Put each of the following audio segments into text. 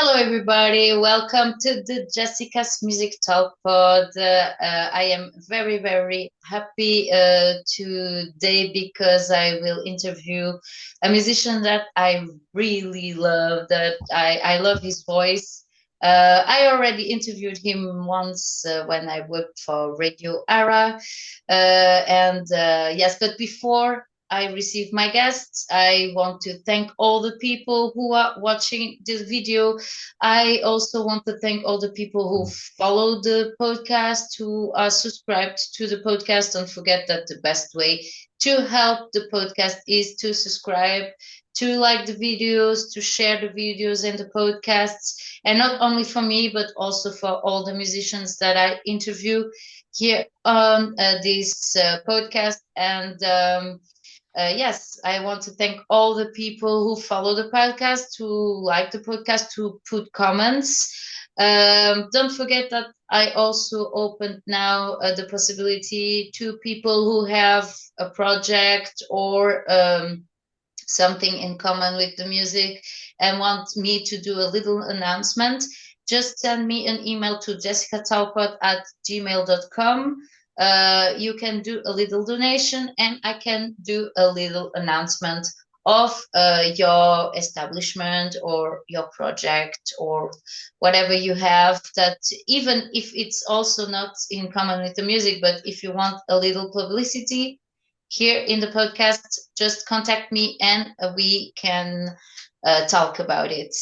Hello, everybody. Welcome to the Jessica's Music Talk Pod. I am very, very happy today because I will interview a musician that I really love. I love his voice. I already interviewed him once when I worked for Radio Ara, yes, but before I receive my guests, I want to thank all the people who are watching this video. I also want to thank all the people who follow the podcast, who are subscribed to the podcast. Don't forget that the best way to help the podcast is to subscribe, to like the videos, to share the videos and the podcasts. And not only for me, but also for all the musicians that I interview here on this podcast. Yes, I want to thank all the people who follow the podcast, who like the podcast, who put comments. Don't forget that I also opened now the possibility to people who have a project or something in common with the music and want me to do a little announcement. Just send me an email to jessicatalkpod@gmail.com. You can do a little donation and I can do a little announcement of your establishment or your project or whatever you have, that even if it's also not in common with the music, but if you want a little publicity here in the podcast, just contact me and we can talk about it.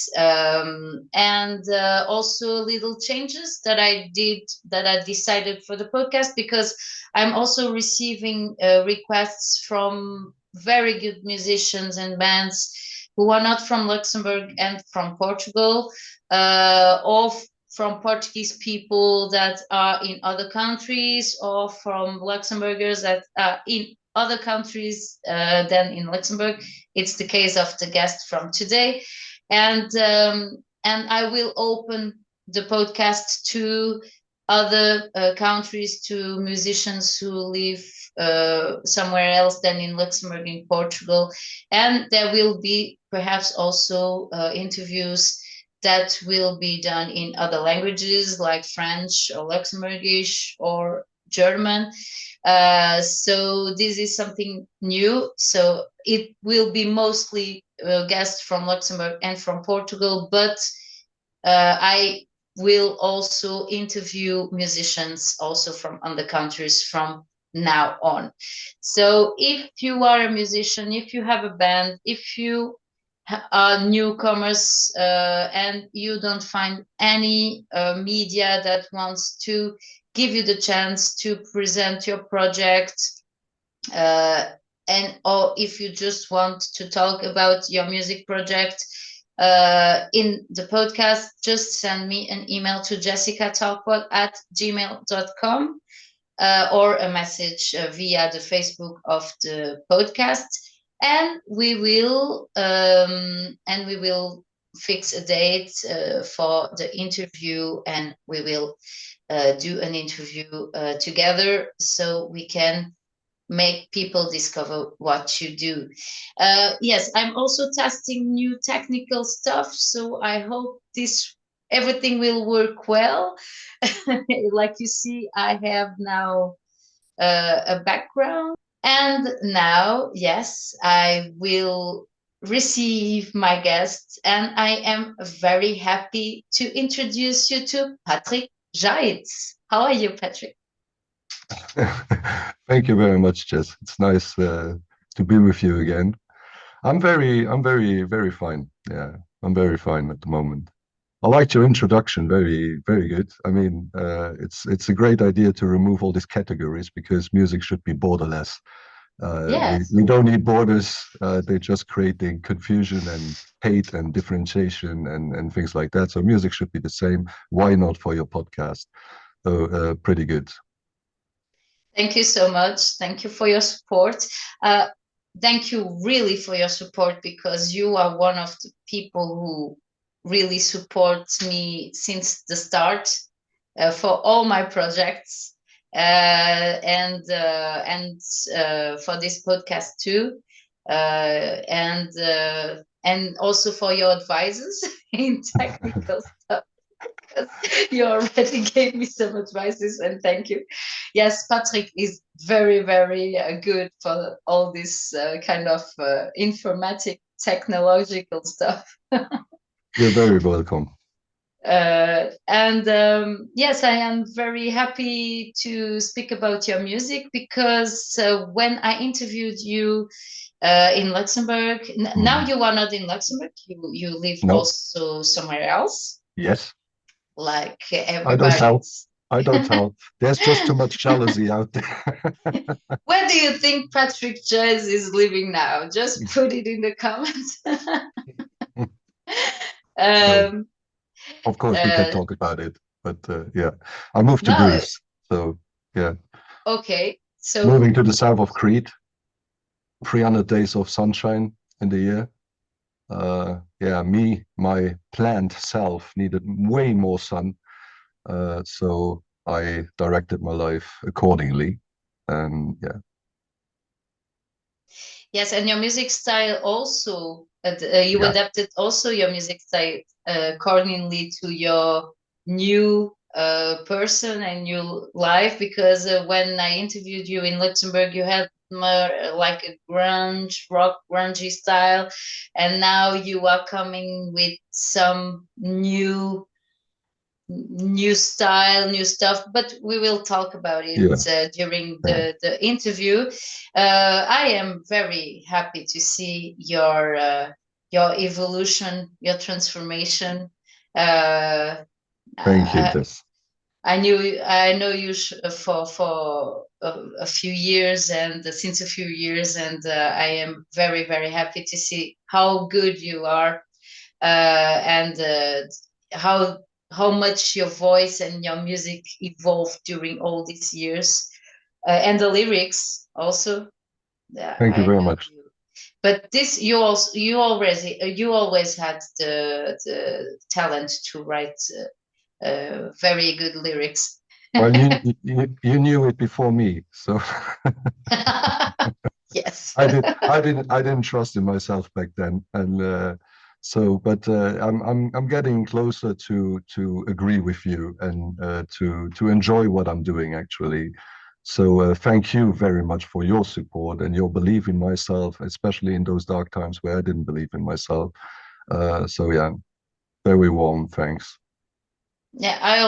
Also little changes that I did, that I decided for the podcast, because I'm also receiving requests from very good musicians and bands who are not from Luxembourg and from Portugal, or from Portuguese people that are in other countries, or from Luxembourgers that are in other countries than in Luxembourg. It's the case of the guest from today, and I will open the podcast to other countries, to musicians who live somewhere else than in Luxembourg, in Portugal, and there will be perhaps also interviews that will be done in other languages like French or Luxembourgish or German. So this is something new. So it will be mostly guests from Luxembourg and from Portugal, but I will also interview musicians also from other countries from now on. So if you are a musician, if you have a band, if you are newcomers and you don't find any media that wants to give you the chance to present your project, and or if you just want to talk about your music project in the podcast, just send me an email to jessicatalkpod@gmail.com or a message via the Facebook of the podcast, and we will fix a date for the interview, and we will do an interview together so we can make people discover what you do. Yes, I'm also testing new technical stuff, so I hope everything will work well. Like you see, I have now a background, and now, yes, I will receive my guests, and I am very happy to introduce you to Patrick Jeitz. How are you, Patrick? Thank you very much, Jess. It's nice to be with you again. I'm very fine. Yeah, I'm very fine at the moment. I liked your introduction. Very good. I mean, it's a great idea to remove all these categories because music should be borderless. Yes. We don't need borders. They're just creating confusion and hate and differentiation and things like that. So music should be the same. Why not for your podcast? So pretty good. Thank you so much. Thank you for your support. Uh, Thank you really for your support, because you are one of the people who really supports me since the start for all my projects, and for this podcast too. and also for your advices in technical stuff. You already gave me some advices, and thank you. Yes, Patrick is very, very good for all this kind of informatic technological stuff. You're very welcome. And yes, I am very happy to speak about your music, because when I interviewed you in Luxembourg, now you are not in Luxembourg, you live No. also somewhere else. Yes. Like I don't tell. everybody's. I don't tell. There's just too much jealousy out there. Where do you think Patrick Jeitz is living now? Just put it in the comments. No. Of course, we can talk about it. But yeah, I moved to No, Greece. So yeah, okay. So moving to the south of Crete, 300 days of sunshine in the year. Yeah, my planned self needed way more sun. So I directed my life accordingly. And yeah, yes, and your music style also, you yeah, adapted also your music style accordingly to your new person and new life, because when I interviewed you in Luxembourg, you had more like a grunge, rock, grungy style, and now you are coming with some new style, new stuff, but we will talk about it yeah, during yeah. the interview. I am very happy to see your evolution, your transformation. Uh, Thank you, I, Jess. I know you for a few years, and since a few years, and I am very, very happy to see how good you are, and how how much your voice and your music evolved during all these years, and the lyrics also. Yeah, Thank you I very know much. you. But this you always had the talent to write very good lyrics. Well, you knew it before me, so Yes. I didn't trust in myself back then, and so but I'm getting closer to agree with you and to enjoy what I'm doing actually. So thank you very much for your support and your belief in myself, especially in those dark times where I didn't believe in myself. So yeah, very warm thanks. Yeah, I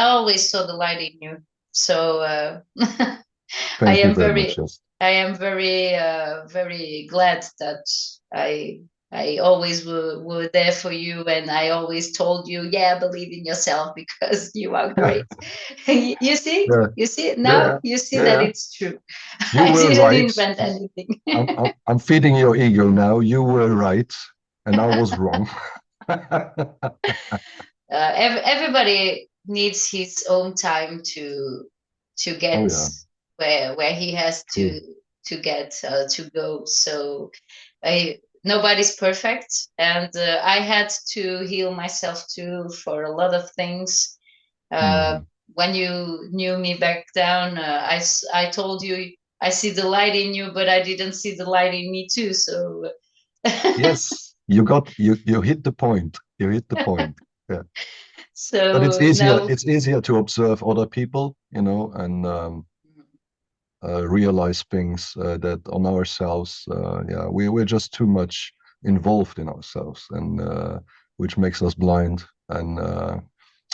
always saw the light in you. So I Thank you am very much. very Yes. I am very very glad that I I always were there for you, and I always told you, yeah, believe in yourself because you are Yeah. great. You see? Yeah. You see? Now Yeah. you see that Yeah. it's true. You I were didn't right. invent anything. I'm feeding your ego now. You were right, and I was wrong. Everybody needs his own time to Oh get yeah, where he has true. to get to go. So nobody's perfect, and I had to heal myself too for a lot of things. uh, Mm. when you knew me back down, I told you I see the light in you, but I didn't see the light in me too. So Yes, you hit the point. You hit the point. Yeah, but it's so easier. now. It's easier to observe other people, and realize things that on ourselves. Yeah, we're just too much involved in ourselves, and which makes us blind. And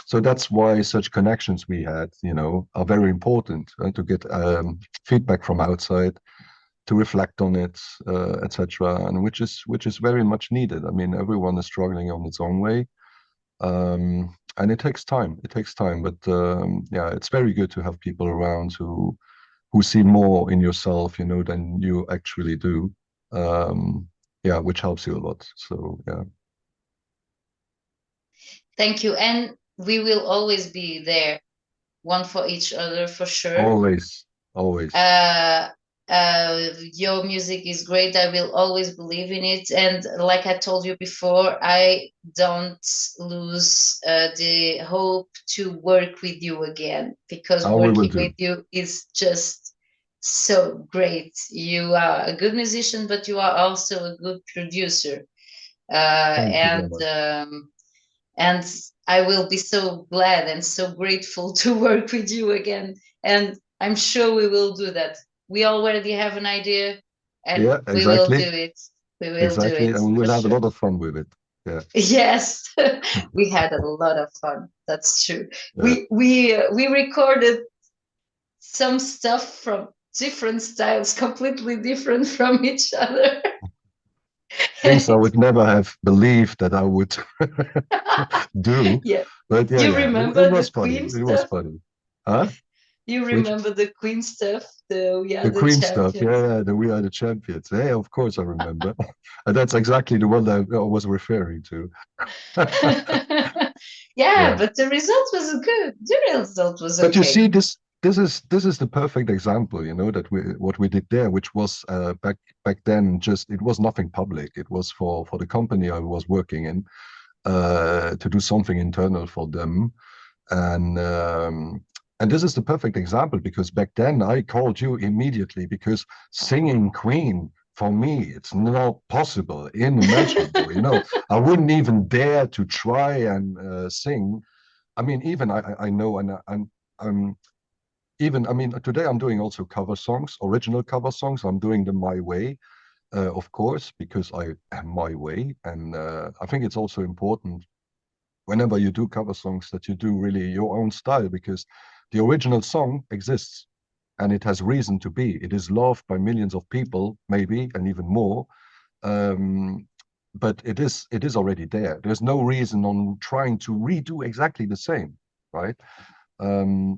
so that's why such connections we had, are very important to get feedback from outside, to reflect on it, etc. And which is very much needed. I mean, everyone is struggling on its own way, and it takes time. It takes time, but yeah, it's very good to have people around who see more in yourself, than you actually do. Yeah, which helps you a lot. So yeah, Thank you. And we will always be there, one for each other, for sure. always, always. Uh, your music is great. I will always believe in it. And like I told you before, I don't lose the hope to work with you again, because How we will working with do. you is just so great. You are a good musician, but you are also a good producer. Thank you very and much. and I will be so glad and so grateful to work with you again. And I'm sure we will do that. We already have an idea, and Yeah, we will do exactly. it. We will do Exactly. it And we for will have a sure. lot of fun with it. Yeah. Yes, we had a lot of fun. That's true. Yeah. We recorded some stuff from different styles, completely different from each other. Things I would never have believed that I would do. Yeah. But yeah, You yeah, it remember was the funny. Queen It was stuff? funny. Huh? You Which remember the Queen stuff? The We Are the the Queen stuff. Yeah, Champions. yeah, the We Are the Champions. Yeah, of course I remember. And that's exactly the one that I was referring to. Yeah, Yeah. but the result was good. The result was But you okay. see, this is the perfect example, you know, that we what we did there, which was back then just it was nothing public. It was for the company I was working in, to do something internal for them. And and this is the perfect example because back then I called you immediately because singing Queen for me it's not possible, inimaginable. You know, I wouldn't even dare to try and sing. I mean, even I know, and I'm even I mean today I'm doing also cover songs, original cover songs. I'm doing them my way, of course, because I am my way, and I think it's also important whenever you do cover songs that you do really your own style because the original song exists and it has reason to be. It is loved by millions of people, maybe, and even more. Um, but it is already there. There's no reason on trying to redo exactly the same, right?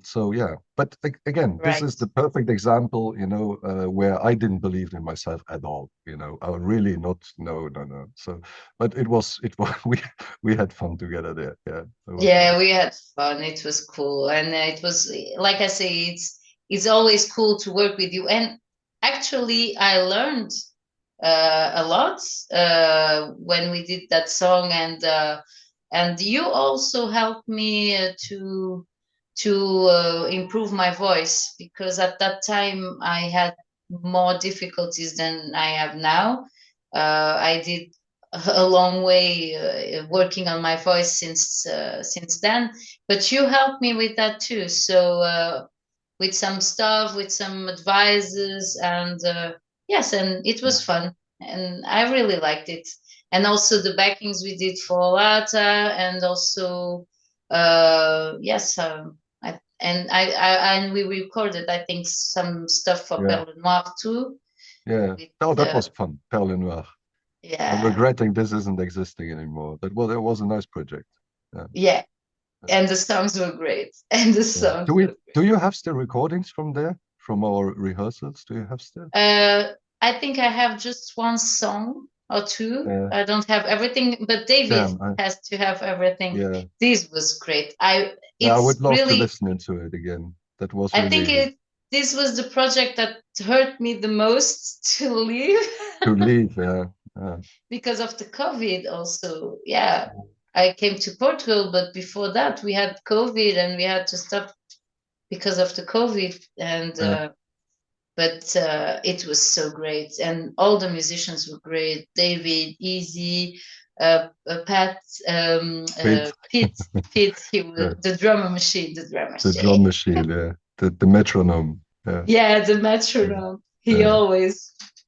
So yeah, but again, this is Right. the perfect example, you know, where I didn't believe in myself at all. You know, I would really not. No, no, no. So, but it was we had fun together there. Yeah, it was Yeah, nice. we had fun. It was cool, and it was like I say, it's always cool to work with you. And actually, I learned a lot when we did that song, and you also helped me to improve my voice because at that time I had more difficulties than I have now. I did a long way working on my voice since then, but you helped me with that too. So with some stuff, with some advices, and yes, and it was fun, and I really liked it. And also the backings we did for Lata, and also yes, and we recorded, I think, some stuff for Yeah, Perle Noire too. yeah. With Oh, that was fun. Perle Noire. I'm yeah, regretting this isn't existing anymore. That was a nice project. Yeah, yeah, yeah. and the songs were great, and the Yeah. songs were Do you have still recordings from there, from our rehearsals? Do you have still? I think I have just one song or two. Yeah. I don't have everything, but David Damn. has to have everything. Yeah. This was great. Yeah, I would It's love to really, listen into it again. That was I think really this was the project that hurt me the most to leave to leave. Yeah. Yeah. because of the COVID also. Yeah, I came to Portugal, but before that we had COVID and we had to stop because of the COVID. And Yeah. but it was so great, and all the musicians were great. David, Easy, Pat, Pete, Pete, Pete. He was yeah. the drummer machine, the drummer The machine. drum machine. Yeah. The metronome. Yeah. Yeah, the Yeah. metronome. He Yeah. always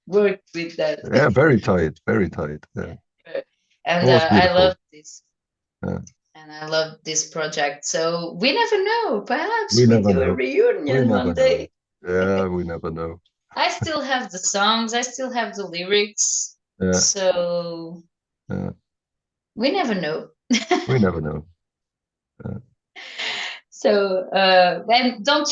worked with that. Yeah, very tight. Very tight. Yeah. It And was I beautiful. love this. Yeah. And I love this project. So we never know. Perhaps We we never do a know. We reunion never one know. day. Yeah, we never know. I still have the songs. I still have the lyrics. Yeah. So Yeah. we never know. We never know. Yeah. So and don't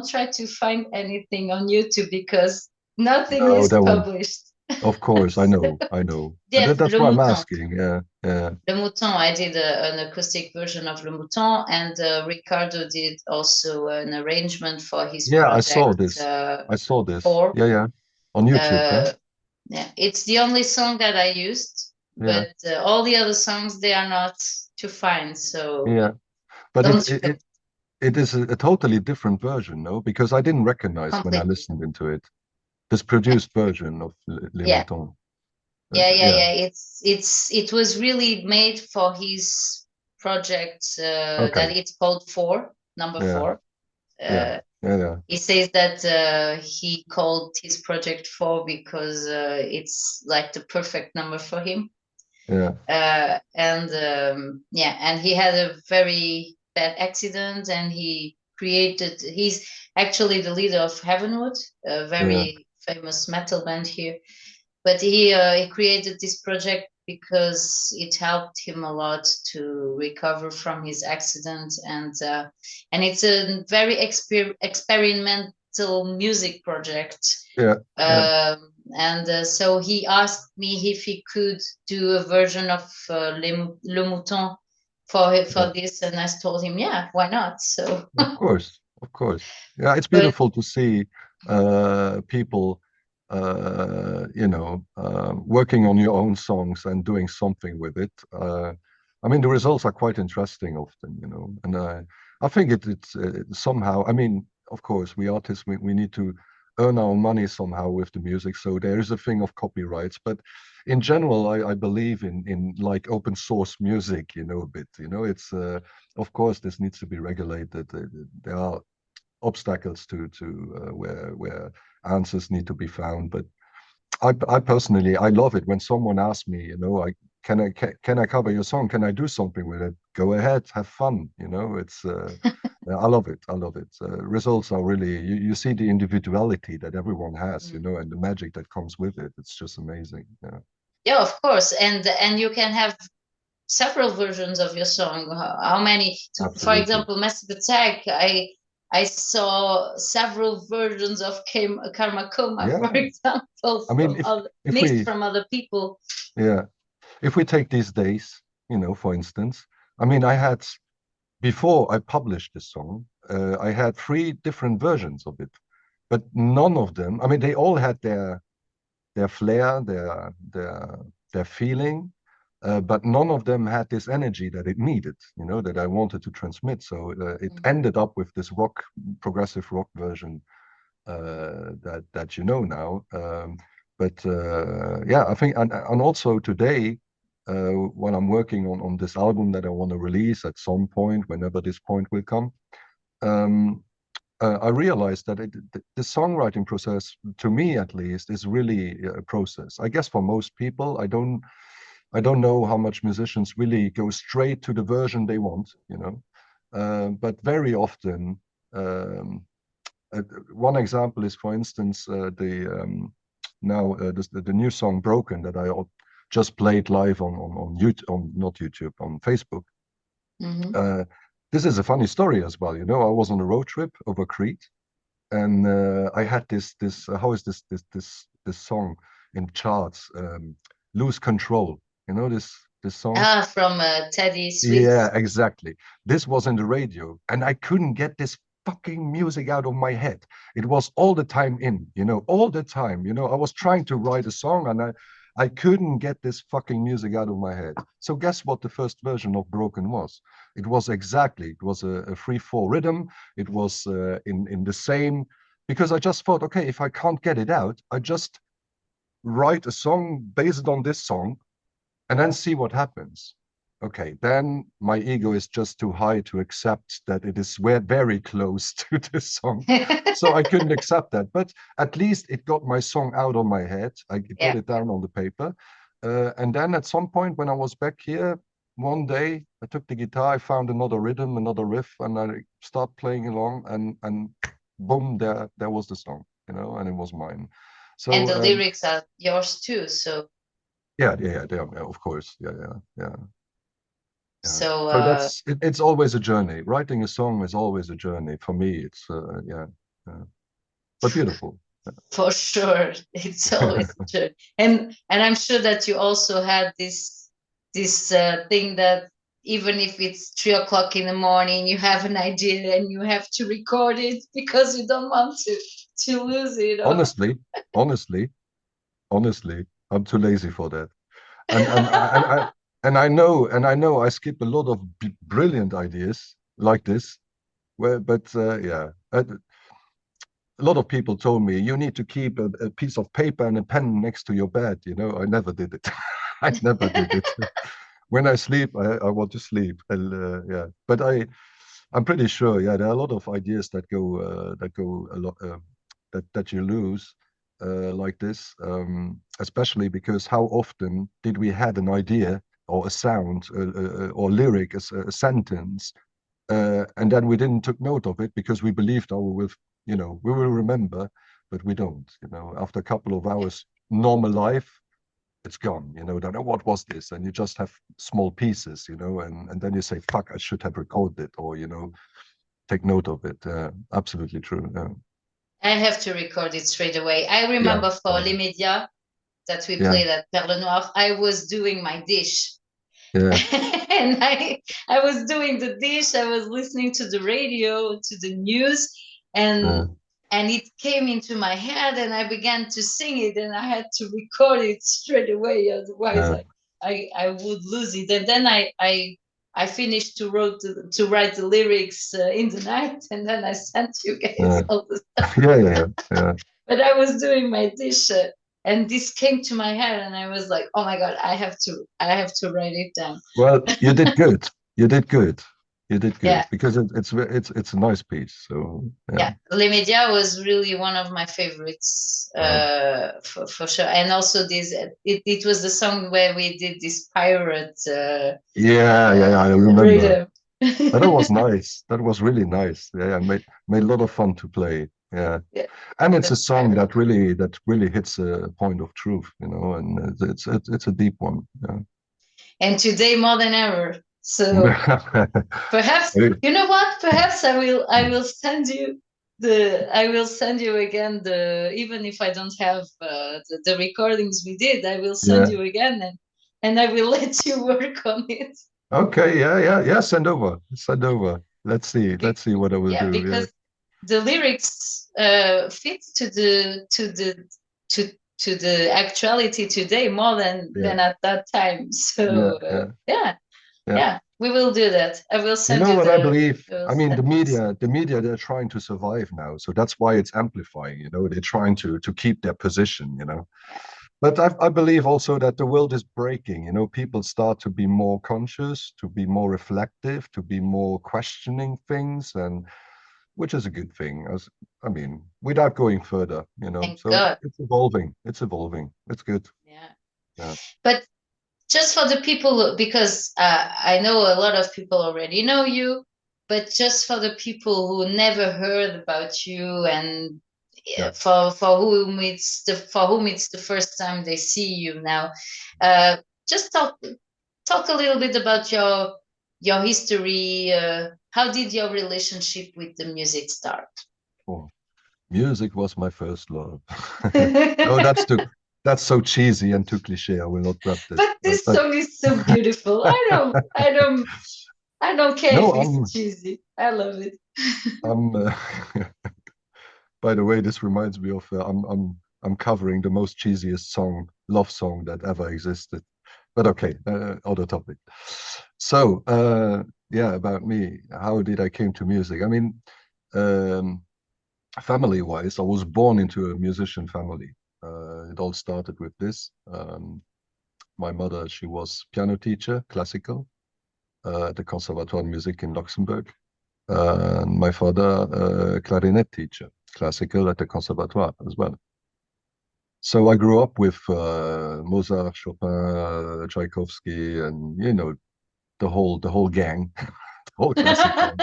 try to find anything on YouTube because nothing No, is that one. published. Of course, I know. I know. And Yeah, that's Le why I'm Mouton. asking. Yeah. Yeah. Le Mouton. I did an acoustic version of Le Mouton, and Ricardo did also an arrangement for his Yeah, I saw project this. I saw this. four. Yeah, yeah. On YouTube, huh? Uh, yeah, it's the only song that I used, Yeah. but all the other songs they are not to find. So Yeah. But don't it is a totally different version, no? Because I didn't recognize when I completely. listened into it this produced version of Les Yeah, Moutons. Yeah. It was really made for his project that Okay. it's called Four, number Yeah. four. Yeah. Uh, Yeah. Yeah. he says that he called his project Four because it's like the perfect number for him. Yeah. And he had a very bad accident, and he's actually the leader of Heavenwood, a Yeah. very famous metal band here. But he created this project because it helped him a lot to recover from his accident, and it's a very experimental music project. Yeah. Yeah. So he asked me if he could do a version of Le Mouton Yeah. for this, and I told him, yeah, why not? So, Of course. Of course. Yeah. It's but beautiful to see people, working on your own songs and doing something with it. I mean, the results are quite interesting often, and I think it's somehow, I mean, of course, we artists, we need to earn our money somehow with the music. So there is a thing of copyrights, but in general, I believe in like open source music, a bit, it's, of course, this needs to be regulated. There are obstacles to where answers need to be found. But I personally, I love it when someone asks me, can I cover your song? Can I do something with it? Go ahead, have fun. It's I love it. I love it. Results are really, you see the individuality that everyone has, and the magic that comes with it. It's just amazing. Yeah. yeah, of course, and you can have several versions of your song. How many? For Absolutely. example, Massive Attack. I saw several versions of Karma Coma, for Yeah. example, I mean, from if other if mixed we from other people. yeah, if we take these days, for instance, I mean, I had before I published this song, I had three different versions of it, but none of them. I mean, they all had their flair, their feeling, but none of them had this energy that it needed, that I wanted to transmit. So it ended up with this progressive rock version that now. But yeah, I think, and also today, when I'm working on this album that I want to release at some point, whenever this point will come, um, I realized that the songwriting process, to me at least, is really a process. I guess for most people, I don't know how much musicians really go straight to the version they want, but very often. Um, One example is, for instance, the new song "Broken" that I just played live on YouTube, on not YouTube, on Facebook. Mm-hmm. Uh, this is a funny story as well. I was on a road trip over Crete, and I had this how is this song in charts? "Lose Control." This song. From Teddy Yeah, Swift. exactly. This was in the radio, and I couldn't get this fucking music out of my head. It was all the time all the time. I was trying to write a song, and I couldn't get this fucking music out of my head. So guess what the first version of Broken was? It was a 3/4 rhythm. It was in the same, because I just thought, okay, if I can't get it out, I just write a song based on this song and then see what happens. Okay, then my ego is just too high to accept that it is very close to this song. So I couldn't accept that. But at least it got my song out of my head. I got Yeah. it down on the paper. And then at some point when I was back here, one day I took the guitar, I found another rhythm, another riff, and I start playing along, and boom, there was the song, and it was mine. And So the lyrics are yours too. So yeah, of course, yeah. Yeah. so So it's always a journey. Writing a song is always a journey. For me, it's yeah. But beautiful. for sure, it's always a journey. And I'm sure that you also had this thing that even if it's 3 o'clock in the morning, you have an idea and you have to record it because you don't want to lose it. Or Honestly, honestly, honestly, I'm too lazy for that. And I know I skip a lot of brilliant ideas like this. But yeah, a lot of people told me you need to keep a piece of paper and a pen next to your bed. I never did it. I never did it. When I sleep, I want to sleep. And, yeah, but I'm pretty sure. Yeah, there are a lot of ideas that go a lot that you lose like this, especially because how often did we had an idea or a sound or lyric, a sentence, and then we didn't took note of it because we believed, oh, we will remember, but we don't. After a couple of hours normal life, it's gone. Don't know what was this, and you just have small pieces. And then you say, fuck, I should have recorded it, or take note of it. Absolutely true. I have to record it straight away. I Yeah. remember for Les Médias that we Yeah. played at Perle Noire, I was doing my dish. Yeah. And I was doing the dish, I was listening to the radio, to the news, and it came into my head and I began to sing it, and I had to record it straight away, otherwise I would lose it. And then I finished to write the lyrics in the night, and then I sent you guys all the stuff. Yeah. But I was doing my dish, and this came to my head, and I was like, "Oh my God, I have to write it down." Well, you did good. You did good. You did good Yeah, because it's a nice piece. So yeah. Les Médias was really one of my favorites, for sure. And also this, it was the song where we did this pirate. Yeah, I remember. Rhythm. That was nice. That was really nice. Yeah, made a lot of fun to play. Yeah. Yeah. And it's a song that really hits a point of truth, and it's a deep one. Yeah. And today more than ever. So perhaps, you know what? Perhaps I will send you again, even if I don't have the recordings we did, I will send you again, and I will let you work on it. Okay, yeah. Send over. Let's see what I will do. Because the lyrics fit to the actuality today more than at that time. So we will do that. I will send you. What I believe? I mean, the media, they're trying to survive now, so that's why it's amplifying. They're trying to keep their position. But I believe also that the world is breaking. People start to be more conscious, to be more reflective, to be more questioning things, and which is a good thing. I mean, without going further, So God. it's evolving. It's good. Yeah. But just for the people, because I know a lot of people already know you, but just for the people who never heard about you, and for whom it's the first time they see you now, just talk a little bit about your history. How did your relationship with the music start? Oh, music was my first love. Oh, that's so cheesy and too cliche. I will not rap this. But this song is so beautiful. I don't care if it's cheesy. I love it. By the way, this reminds me of I'm covering the most cheesiest love song that ever existed. But okay, other topic. So about me. How did I came to music? I mean, family-wise, I was born into a musician family. It all started with this. My mother, she was piano teacher, classical, at the Conservatoire de Musique in Luxembourg. My father, clarinet teacher, classical at the Conservatoire as well. So I grew up with Mozart, Chopin, Tchaikovsky, and the whole gang, the whole classical.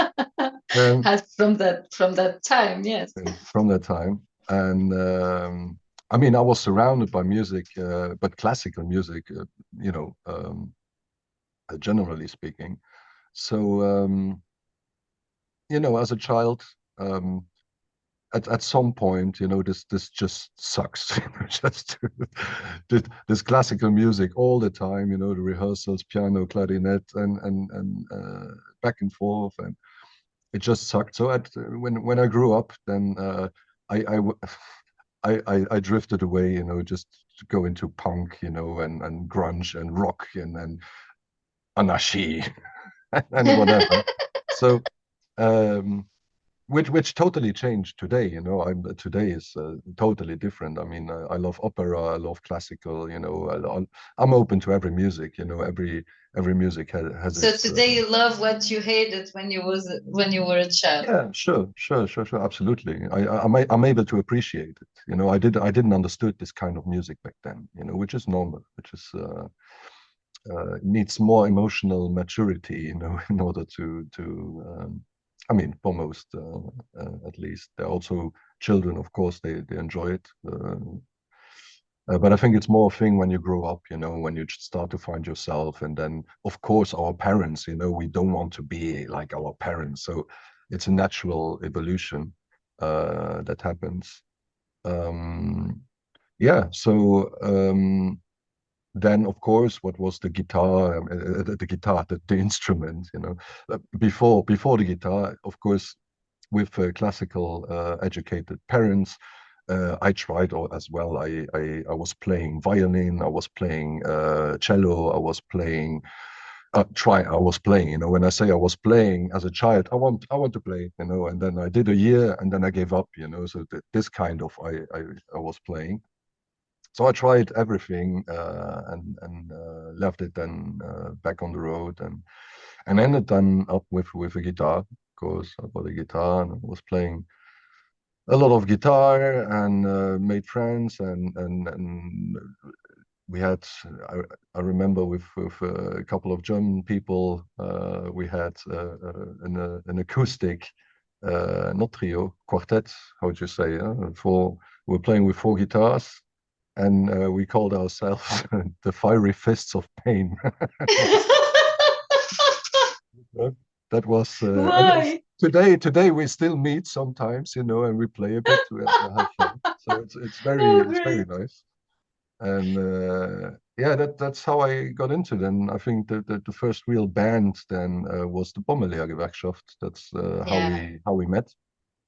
From that time, yes. From that time, and I mean, I was surrounded by music, but classical music, generally speaking. So as a child, at some point, this just sucks. Just this classical music all the time. The rehearsals, piano, clarinet, and back and forth, and it just sucked. So when I grew up, then I I drifted away, just to go into punk, and grunge and rock and anarchy and whatever. So which totally changed today. You know, today is totally different. I mean, I love opera, I love classical. You know, I'm open to every music. You know, every music has So its. today you love what you hated when you were a child. Yeah, sure, absolutely. I'm able to appreciate it. You know, I didn't understood this kind of music back then. You know, which is normal, which is needs more emotional maturity. You know, in order to. I mean, for most, at least, they're also children. Of course, they enjoy it. But I think it's more a thing when you grow up, you know, when you start to find yourself. And then, of course, our parents, you know, we don't want to be like our parents. So it's a natural evolution that happens. Um, yeah. So then, of course, what was the guitar, the instrument, you know, before the guitar, of course, with classical educated parents. I tried as well. I was playing violin. I was playing cello. I was playing. I was playing. You know, when I say I was playing as a child, I want to play. You know, and then I did a year, and then I gave up. You know, so this kind of I was playing. So I tried everything and left it then back on the road and ended then up with a guitar. Of course, I bought a guitar and I was playing a lot of guitar and made friends and we had I remember with a couple of German people we had an acoustic not trio quartet, how would you say, four. We were playing with four guitars and we called ourselves the Fiery Fists of Pain. That was and Why? today we still meet sometimes, you know, and we play a bit, we have fun. So Oh, it's very great. nice. And yeah, that's how I got into it. And I think the first real band then was the Bommerlehrgewerkschaft. That's Yeah, how we met.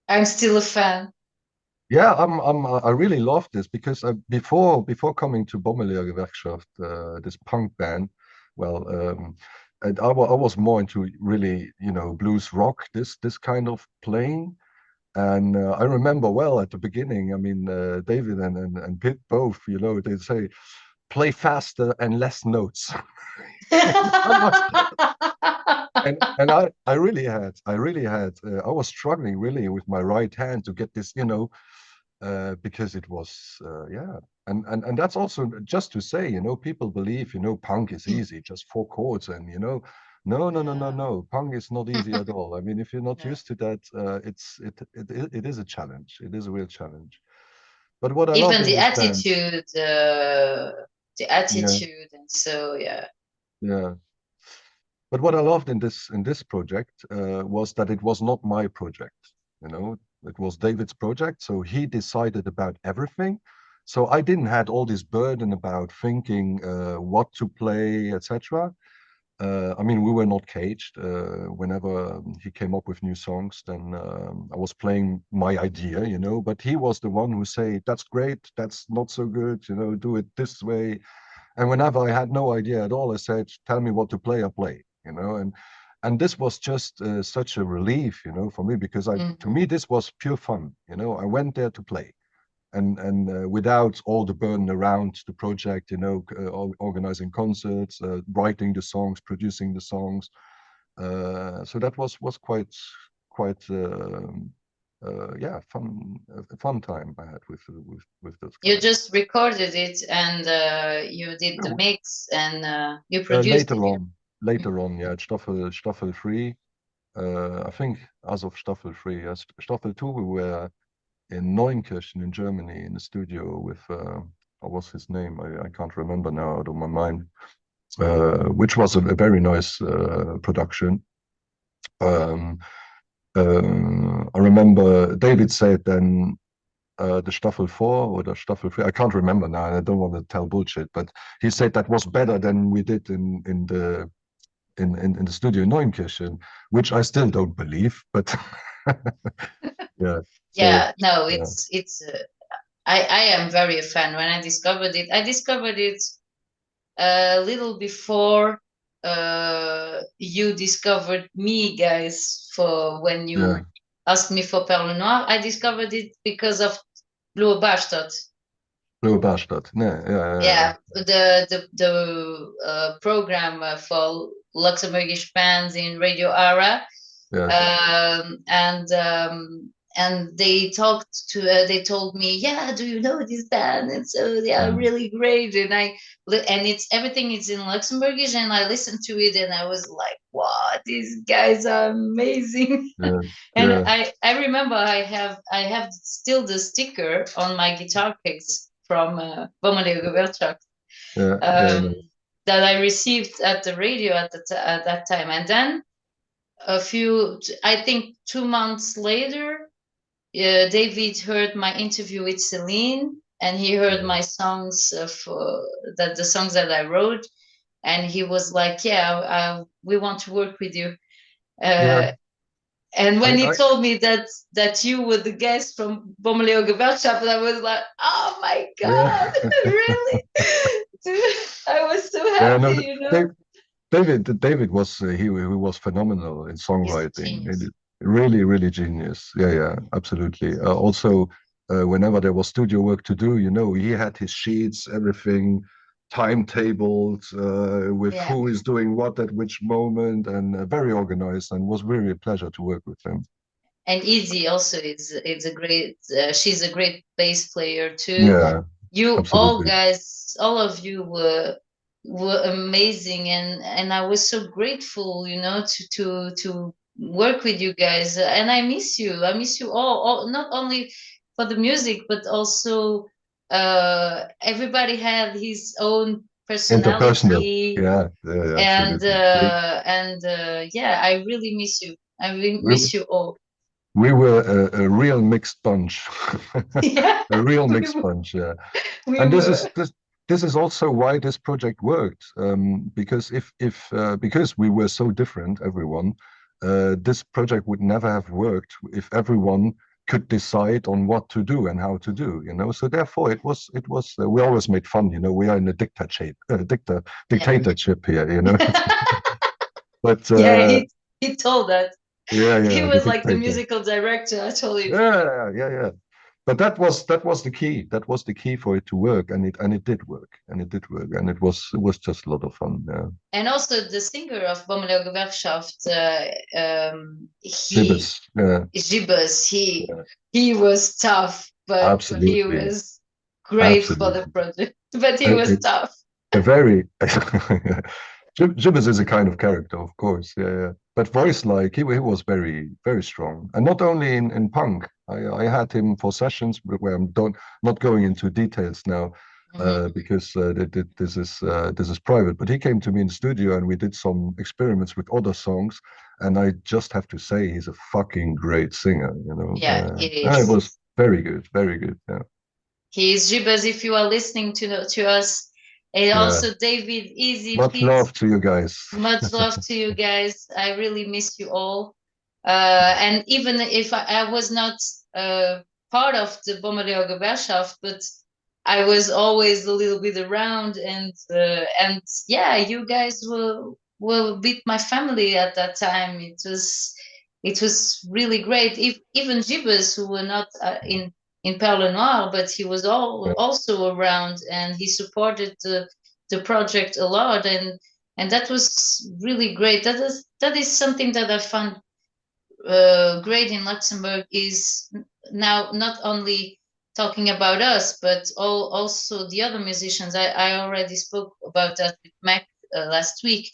I'm still a fan. Yeah, I really love this because before coming to Bommerlehrgewerkschaft, this punk band, well, and I was more into really, you know, blues rock, this kind of playing. And I remember well at the beginning, I mean, David and Pete both, you know, they say play faster and less notes. And I was struggling really with my right hand to get this, you know, because it was yeah. And that's also just to say, you know, people believe, you know, punk is easy, just four chords, and you know, No, no, punk is not easy at all. I mean, if you're not no. used to that, it is a challenge. It is a real challenge. But what I loved Even in this band, the yeah, attitude, and so yeah. yeah. But what I loved in this project was that it was not my project. You know, it was David's project, so he decided about everything. So I didn't had all this burden about thinking what to play, etc. I mean, we were not caged. Whenever he came up with new songs, then I was playing my idea, you know. But he was the one who say, "That's great. That's not so good. You know, do it this way." And whenever I had no idea at all, I said, "Tell me what to play, I play." You know, and this was just such a relief, you know, for me because to Mhm. me this was pure fun. You know, I went there to play, and without all the burden around the project, you know, organizing concerts, writing the songs, producing the songs. So that was quite yeah, a fun time I had with those You guys. just recorded it and you did the mix and you Uh, produced later it. on, later Mhm. on, yeah, Staffel 3. I think as of Staffel 3, yes. Staffel 2, we were in Neunkirchen in Germany in the studio with, what was his name? I can't remember now out of my mind, which was a very nice production. Um, I remember David said then the Staffel 4 or the Staffel 3, I can't remember now, and I don't want to tell bullshit, but he said that was better than we did in the studio in Neunkirchen, which I still don't believe, but yeah. So Yeah, no, yeah, it's I am very a fan. When I discovered it a little before you discovered me, guys, for when you yeah, asked me for Perle Noire, I discovered it because of Blue Bastard. Blue Bastard. Yeah. Yeah, the program for Luxembourgish bands in Radio Ara. Yes. And they told me, yeah, do you know this band? And so they are really great. And it's everything is in Luxembourgish, and I listened to it and I was like, wow, these guys are amazing. Yeah. And Yeah. I remember I have still the sticker on my guitar case from Bommelee Gewerkschaft Yeah. that I received at the radio at that time. And then I think 2 months later, David heard my interview with Celine, and he heard my songs the songs that I wrote, and he was like, "Yeah, we want to work with you." Yeah. And when he I told me that you were the guest from Bommelee Gewerkschaft, I was like, "Oh my yeah. God, really?" I was so Yeah. happy, No. you know. David was he was phenomenal in He's a songwriting. genius. Really genius. Yeah, absolutely. Also, whenever there was studio work to do, he had his sheets, everything timetabled, with Yeah. who is doing what at which moment, and very organized, and was really a pleasure to work with him. And Izzy also is a great. She's a great bass player too. Yeah, You all absolutely. guys, all of you were amazing, and I was so grateful, to work with you guys. And I miss you. I miss you all not only for the music, but also everybody had his own Interpersonal. personality, Yeah, and absolutely. yeah, I really miss you. I really We, miss you all. we were a real mixed bunch. Yeah, A real we mixed were. bunch, yeah. We And were. this is also why this project worked, because if because we were so different, everyone, this project would never have worked if everyone could decide on what to do and how to do. So therefore, it was we always made fun. We are in a Yeah. dictatorship here. But Yeah, he told that. He yeah, the was like the dictator. musical director. I told him. Yeah. But that was the key. That was the key for it to work, and it did work, and it was just a lot of fun. Yeah. And also the singer of Bommelee Gewerkschaft, Shivers. Yeah, Gibas, yeah, he was tough, but he absolutely, was great for the absolutely. project. But he A, was a, tough. a very Shivers is a kind of character, of course. Yeah. But voice-like, he was very strong, and not only in punk. I had him for sessions where I'm don't not going into details now, because this is private. But he came to me in studio, and we did some experiments with other songs. And I just have to say, he's a fucking great singer. Yeah, he It is. was very good, very good. Yeah, He is Gibas. If you are listening to us, and yeah. also David, Easy, Much Pete. love to you guys. Much love to you guys. I really miss you all. And even if I was not part of the Bommelee Gewerkschaft, but I was always a little bit around, and yeah, you guys were with my family at that time. It was really great. If even Jibas, who were not in Perle Noire, but he was Yeah. also around, and he supported the project a lot, and that was really great. That is something that I found great in Luxembourg, is now not only talking about us, but also the other musicians. I already spoke about that with Mac last week.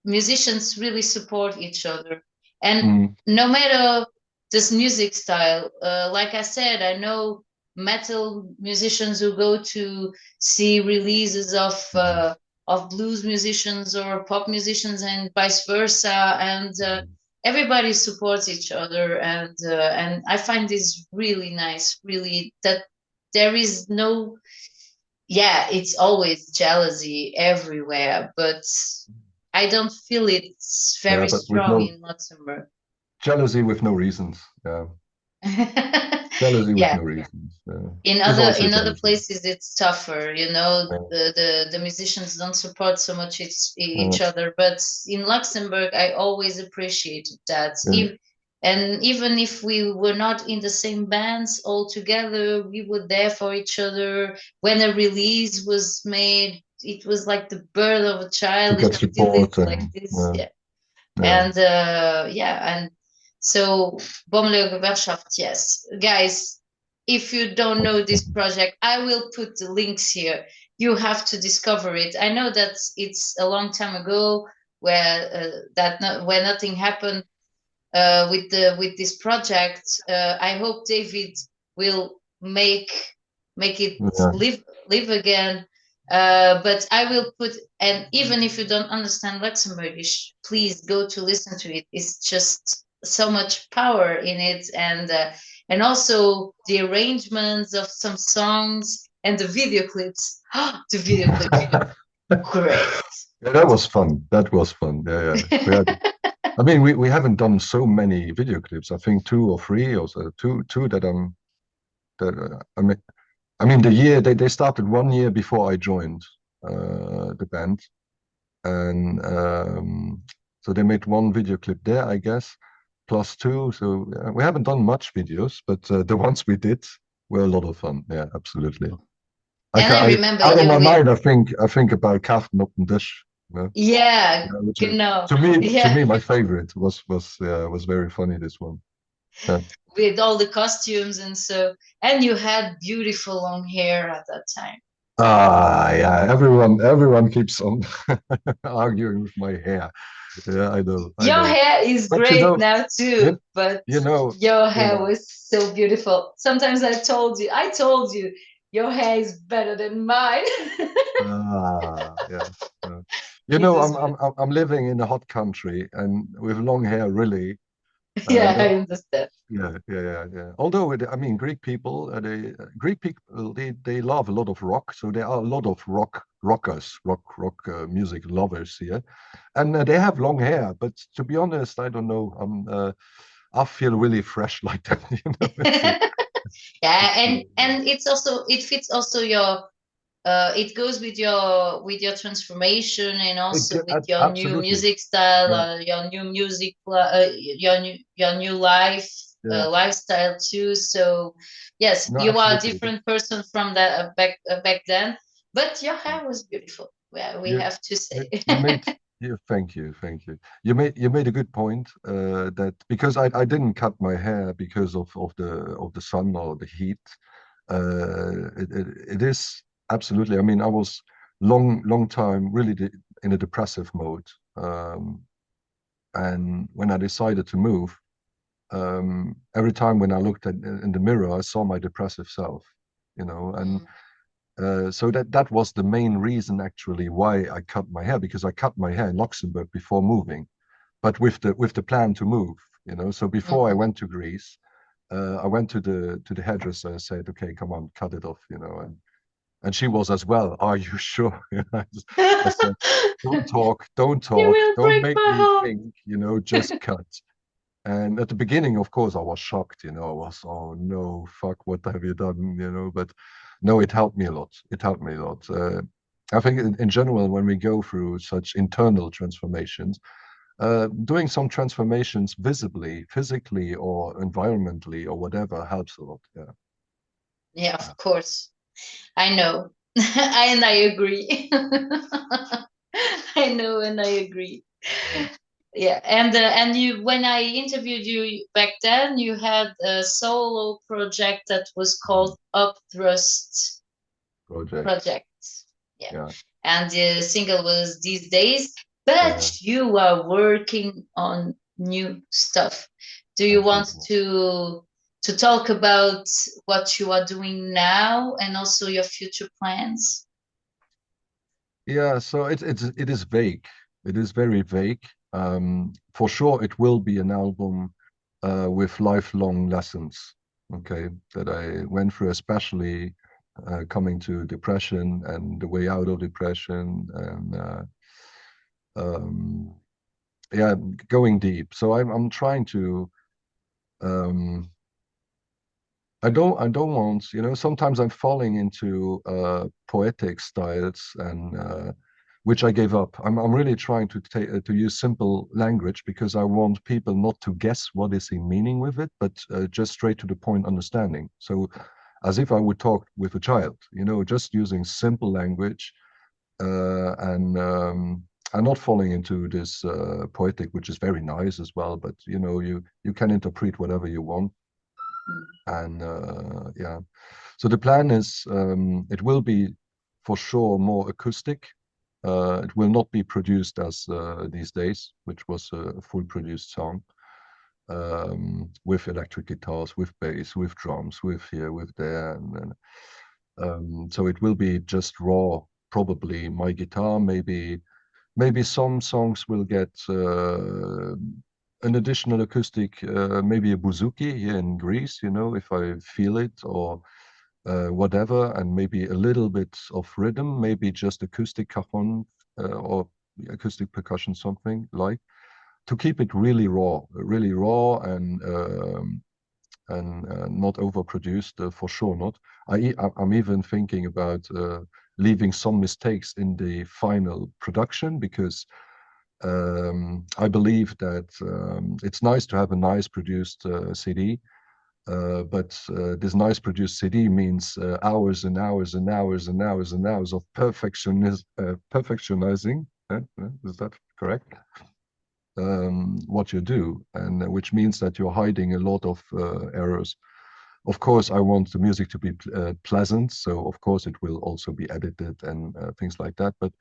Musicians really support each other, and Mm, no matter this music style, like I said, I know metal musicians who go to see releases of blues musicians or pop musicians, and vice versa, and everybody supports each other, and I find this really nice, really, that there is no, yeah, it's always jealousy everywhere, but I don't feel it's yeah, very but with strong no in Luxembourg. jealousy, with no reasons. Yeah, jealousy with Yeah, no reasons. in There's other also in other jealousy. places it's tougher, Yeah, the musicians don't support so much yeah, each other, but in Luxembourg I always appreciated that. yeah. And even if we were not in the same bands all together, we were there for each other. When a release was made, it was like the birth of a to child. get If we did it support like and this, yeah. yeah. And and so Bommelgewerkschaft, yes, guys. If you don't know this project, I will put the links here. You have to discover it. I know that it's a long time ago where where nothing happened with this project. I hope David will make it Yeah. live again. But I will put, and even if you don't understand Luxembourgish, please go to listen to it. It's just so much power in it, and also the arrangements of some songs and the video clips. The video clips, great. Yeah, that was fun. That was fun. Yeah, yeah. I mean, we haven't done so many video clips. I think two or three, or so, two that that I mean, the year they started 1 year before I joined the band, and so they made one video clip there, I guess, plus two. So we haven't done much videos, but the ones we did were a lot of fun. Yeah, absolutely. And I I remember out of you my with, mind, I think about Kaarten op den Dish. yeah, Yeah, which genau, to yeah, me, my favorite was very funny. This one. Yeah. with all the costumes and so, and you had beautiful long hair at that time. Ah, yeah. Everyone keeps on arguing with my hair. Yeah, I know, I Your know. hair is But great now too, you, but you know, your you hair know. was so beautiful. Sometimes I told you, your hair is better than mine. Ah, yes. You It know, was good. I'm living in a hot country, and with long hair, really. Yeah, I No, understand. yeah. Although I mean, Greek people they love a lot of rock, so there are a lot of rock music lovers here, and they have long hair. But to be honest, I don't know. I feel really fresh like that. You know, Yeah, it's, and it fits also your it goes with your transformation and also with your new absolutely. music style, Yeah, your new music, your new life yeah. lifestyle too. So yes, No, you are a absolutely. different person from that back then, but your hair was beautiful. Yeah, we You have to say. you made thank you. You made a good point that because I didn't cut my hair because of the sun or the heat. It is absolutely. I mean, I was long time really in a depressive mode, and when I decided to move, every time when I looked in the mirror, I saw my depressive self. You know, and Mm, so that was the main reason actually why I cut my hair, because I cut my hair in Luxembourg before moving, but with the plan to move. You know, so before I mhm. went to Greece, I went to the hairdresser and said, "Okay, come on, cut it off." You know, and she was as well. Are you sure? I said, don't You talk, will don't break make my me heart. think. You know, just cut. And at the beginning, of course, I was shocked, you know, I was, oh no, fuck, what have you done, you know, but no, it helped me a lot. It helped me a lot. I think in general, when we go through such internal transformations, doing some transformations visibly, physically, or environmentally, or whatever helps a lot. Yeah. Yeah, Yeah. of course. I know. And I agree. I know and I agree. Yeah. Yeah, and you, when I interviewed you back then, you had a solo project that was Mhm. called Upthrust Project. Project. Yeah. Yeah. And the single was These Days, Yeah. but you are working on new stuff. Do you want Absolutely. to talk about what you are doing now and also your future plans? Yeah, so it is vague. It is very vague. For sure, it will be an album with lifelong lessons. Okay, that I went through, especially coming to depression and the way out of depression, and um, yeah, going deep. So I'm trying to. Um, I don't want. Sometimes I'm falling into poetic styles and which I gave up. I'm really trying to use simple language because I want people not to guess what is the meaning with it, but just straight to the point understanding. So as if I would talk with a child, just using simple language, and not falling into this poetic, which is very nice as well. But you can interpret whatever you want, and yeah. So the plan is it will be for sure more acoustic. It will not be produced as these days, which was a full produced song with electric guitars, with bass, with drums, with here, with there, and so it will be just raw. Probably my guitar, maybe some songs will get an additional acoustic, maybe a bouzouki here in Greece, if I feel it, or whatever, and maybe a little bit of rhythm, maybe just acoustic cajon or acoustic percussion, something like, to keep it really raw, and not overproduced, for sure not. I'm even thinking about leaving some mistakes in the final production, because I believe that it's nice to have a nice produced CD, but this nice produced CD means hours and hours and hours and hours and hours of perfectionizing. Is that correct? What you do, and which means that you're hiding a lot of errors. Of course, I want the music to be pleasant, so of course it will also be edited and things like that. But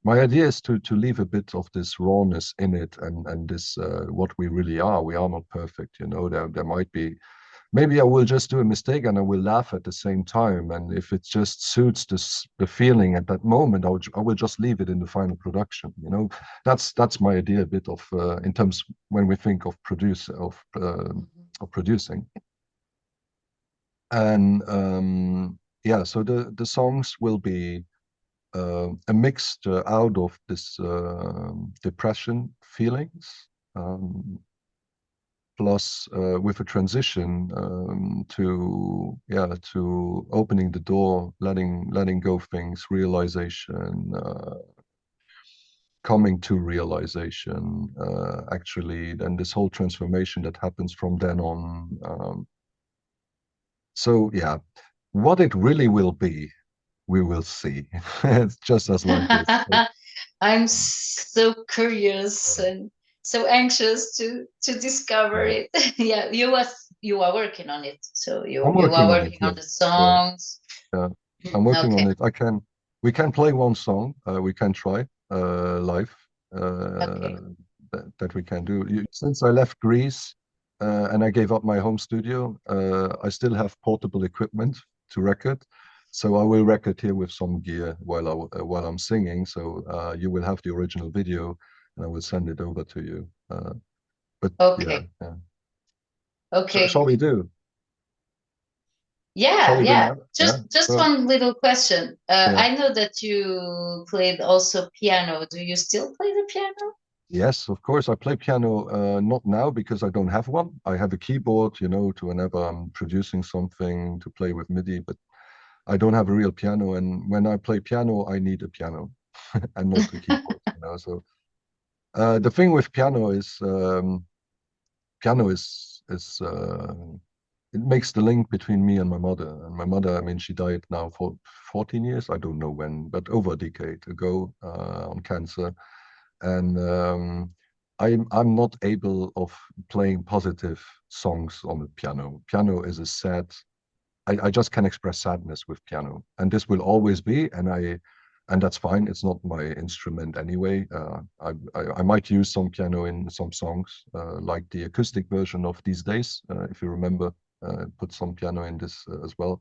my idea is to leave a bit of this rawness in it, and this what we really are. We are not perfect, There might be. Maybe I will just do a mistake and I will laugh at the same time. And if it just suits the feeling at that moment, I will just leave it in the final production. That's my idea a bit of in terms when we think of producing. And yeah, so the songs will be a mixture out of this depression feelings. Plus with a transition to opening the door, letting go things, realization, coming to realization, actually, and this whole transformation that happens from then on. So yeah, what it really will be, we will see. It's just as life is. I'm so curious and so anxious to discover it. Yeah, you are working on it, so you I'm are working on it. working on Yeah, the yeah, songs. yeah. I'm working Okay, on it. We can play one song. We can try live. okay, That we can do. Since I left Greece and I gave up my home studio, I still have portable equipment to record. So I will record here with some gear while I'm singing. So you will have the original video, and I will send it over to you. But yeah, okay, yeah. So okay. shall we do? Shall Yeah, we do yeah. now? Yeah. Just So one little question. yeah. I know that you played also piano. Do you still play the piano? Yes, of course. I play piano, not now because I don't have one. I have a keyboard, to whenever I'm producing something to play with MIDI, but I don't have a real piano. And when I play piano, I need a piano and not a keyboard. So the thing with piano is it makes the link between me and my mother. And my mother, I mean, she died now for 14 years. I don't know when, but over a decade ago on cancer. And I'm not able of playing positive songs on the piano. Piano is a sad. I just can express sadness with piano, and this will always be. And that's fine. It's not my instrument anyway. I might use some piano in some songs, like the acoustic version of These Days, if you remember. Put some piano in this as well.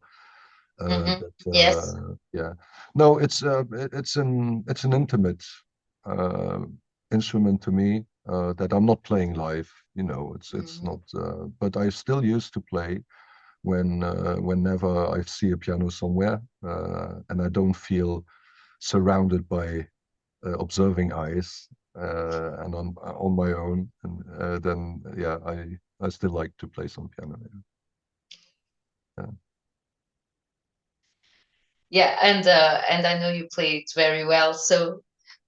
But Yes. yeah, no, it's an intimate uh, instrument to me that I'm not playing live. It's Mhm. not. But I still used to play whenever I see a piano somewhere, and I don't feel surrounded by observing eyes, and on my own. And then yeah, I still like to play some piano. Yeah. Yeah, and I know you play it very well. So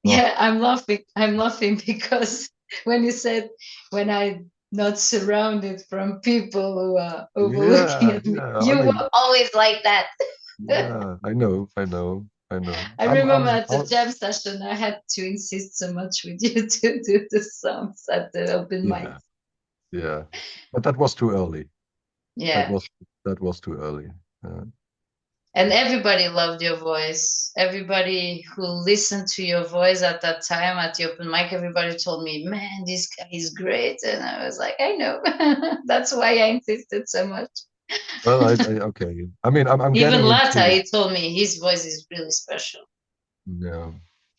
Yeah, I'm laughing. I'm laughing because when you said when I'm not surrounded from people who are overlooking Yeah, at me, yeah. I you mean, were always like that. yeah, I know, I know, I know. I remember at the jam session, I had to insist so much with you to do the songs at the open mic. Yeah, yeah. But that was too early. That Yeah. was that was too early. And everybody loved your voice. Everybody who listened to your voice at that time at the open mic, everybody told me, man, this guy is great. And I was like, I know. That's why I insisted so much. Well, okay. I mean, I'm Even getting Lata, into he told me his voice is really special. yeah,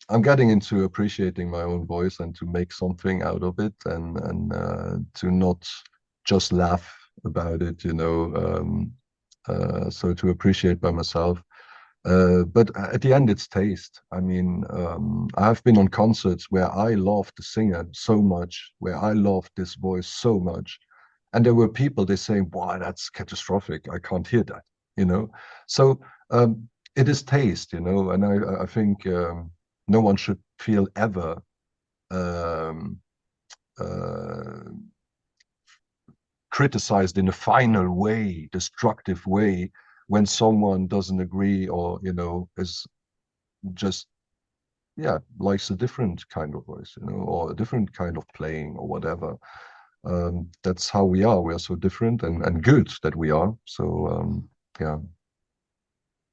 I'm getting into appreciating my own voice and to make something out of it and to not just laugh about it, you know. So to appreciate by myself. But at the end, it's taste. I mean, I have been on concerts where I loved the singer so much, where I loved this voice so much, and there were people they say, "Wow, that's catastrophic. I can't hear that," you know. So it is taste, you know, and I think no one should feel ever um, uh, criticized in a final way, destructive way, when someone doesn't agree or you know is just yeah likes a different kind of voice, you know, or a different kind of playing or whatever. That's how we are. We are so different and good that we are. So yeah.